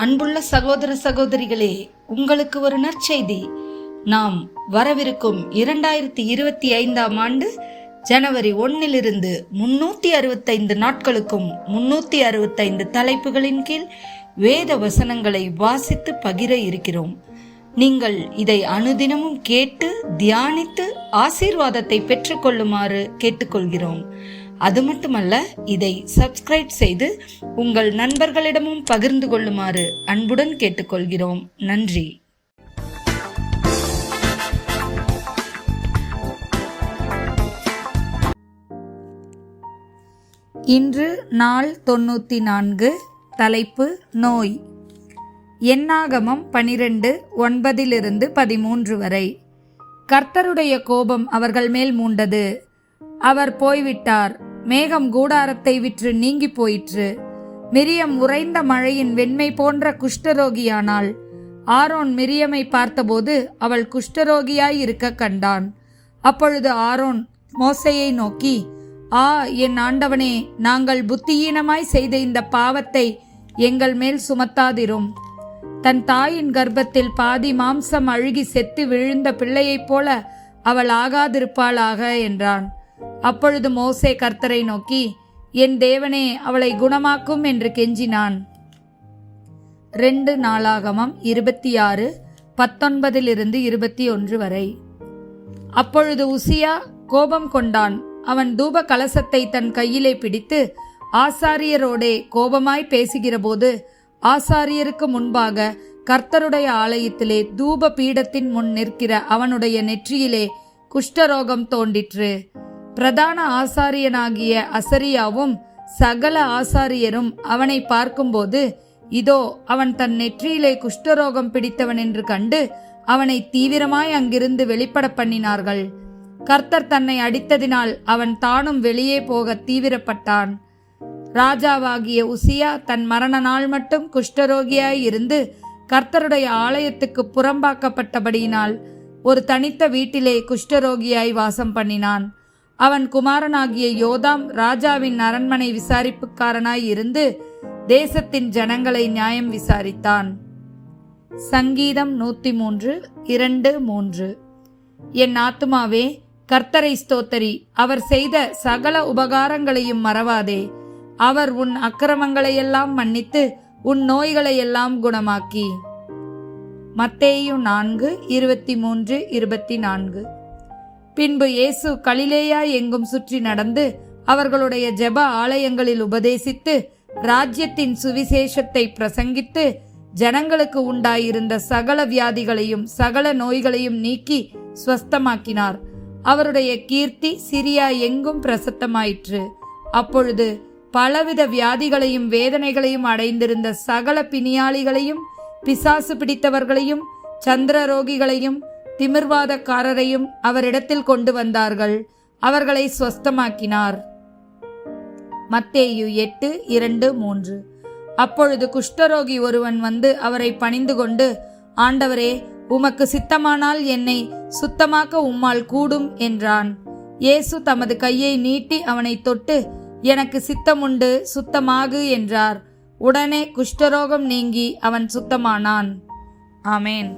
அன்புள்ள சகோதர சகோதரிகளே, உங்களுக்கு ஒரு நற்செய்தி. நாம் வரவிருக்கும் 2025 ஆண்டு ஜனவரி 1 365 நாட்களுக்கும் 365 தலைப்புகளின் கீழ் வேத வசனங்களை வாசித்து பகிர இருக்கிறோம். நீங்கள் இதை அனுதினமும் கேட்டு தியானித்து ஆசீர்வாதத்தை பெற்றுக்கொள்ளுமாறு கேட்டுக்கொள்கிறோம். அது மட்டுமல்ல, இதை சப்ஸ்கிரைப் செய்து உங்கள் நண்பர்களிடமும் பகிர்ந்து கொள்ளுமாறு அன்புடன் கேட்டுக்கொள்கிறோம். நன்றி. இன்று நாள் 94. தலைப்பு நோய். என்னாகமம் 12:9-13 வரை. கர்த்தருடைய கோபம் அவர்கள் மேல் மூண்டது. அவர் போய்விட்டார். மேகம் கூடாரத்தை விற்று நீங்கி போயிற்று. மிரியம் உறைந்த மழையின் வெண்மை போன்ற குஷ்டரோகியானாள். ஆரோன் மிரியமை பார்த்தபோது அவள் குஷ்டரோகியாய் இருக்க கண்டான். அப்பொழுது ஆரோன் மோசேயை நோக்கி, ஆ என் ஆண்டவனே, நாங்கள் புத்தியீனமாய் செய்த இந்த பாவத்தை எங்கள் மேல் சுமத்தாதிரும். தன் தாயின் கர்ப்பத்தில் பாதி மாம்சம் அழுகி செத்து விழுந்த பிள்ளையைப் போல அவள் ஆகாதிருப்பாளாக என்றான். அப்பொழுது மோசே கர்த்தரை நோக்கி, என் தேவனே, அவளை குணமாக்கும் என்று கெஞ்சினான். 2 நாளாகமம் 26:19-21 வரை. அப்பொழுது உசியா கோபம் கொண்டான். அவன் தூப கலசத்தை தன் கையிலே பிடித்து ஆசாரியரோடே கோபமாய் பேசுகிறபோது ஆசாரியருக்கு முன்பாக கர்த்தருடைய ஆலயத்திலே தூப பீடத்தின் முன் நிற்கிற அவனுடைய நெற்றியிலே குஷ்டரோகம் தோன்றிற்று. பிரதான ஆசாரியனாகிய அசரியாவும் சகல ஆசாரியரும் அவனை பார்க்கும்போது, இதோ அவன் தன் நெற்றியிலே குஷ்டரோகம் பிடித்தவன் என்று கண்டு அவனை தீவிரமாய் அங்கிருந்து வெளிப்பட பண்ணினார்கள். கர்த்தர் தன்னை அடித்ததினால் அவன் தானும் வெளியே போக தீவிரப்பட்டான். ராஜாவாகிய உசியா தன் மரண நாள் மட்டும் குஷ்டரோகியாய் இருந்து கர்த்தருடைய ஆலயத்துக்கு புறம்பாக்கப்பட்டபடியினால் ஒரு தனித்த வீட்டிலே குஷ்டரோகியாய் வாசம் பண்ணினான். அவன் குமாரனாகிய யோதாம் ராஜாவின் அரண்மனை விசாரிப்புக்காரனாய் இருந்து தேசத்தின் ஜனங்களை நியாயம் விசாரித்தான். சங்கீதம் 103:2-3. என் ஆத்துமாவே, கர்த்தரை ஸ்தோத்தரி. அவர் செய்த சகல உபகாரங்களையும் மறவாதே. அவர் உன் அக்கிரமங்களையெல்லாம் மன்னித்து உன் நோய்களையெல்லாம் குணமாக்கி. மத்தேயு 4:23-24. பின்பு இயேசு கலிலேயா எங்கும் சுற்றி நடந்து அவர்களுடைய ஜெப ஆலயங்களில் உபதேசித்து ராஜ்யத்தின் சுவிசேஷத்தை பிரசங்கித்து ஜனங்களுக்கு உண்டாயிருந்த சகல வியாதிகளையும் சகல நோய்களையும் நீக்கி ஸ்வஸ்தமாக்கினார். அவருடைய கீர்த்தி சிரியா எங்கும் பிரசித்தமாயிற்று. அப்பொழுது பலவித வியாதிகளையும் வேதனைகளையும் அடைந்திருந்த சகல பிணியாளிகளையும் பிசாசு பிடித்தவர்களையும் சந்திரரோகிகளையும் திமிர்வாதக்காரரையும் அவரிடத்தில் கொண்டு வந்தார்கள். அவர்களை ஸ்வஸ்தமாக்கினார். மத்தேயு 8:2-3. அப்பொழுது குஷ்டரோகி ஒருவன் வந்து அவரை பணிந்து கொண்டு, ஆண்டவரே, உமக்கு சித்தமானால் என்னை சுத்தமாக்க உம்மால் கூடும் என்றான். இயேசு தமது கையை நீட்டி அவனை தொட்டு, எனக்கு சித்தமுண்டு, சுத்தமாகு என்றார். உடனே குஷ்டரோகம் நீங்கி அவன் சுத்தமானான். ஆமேன்.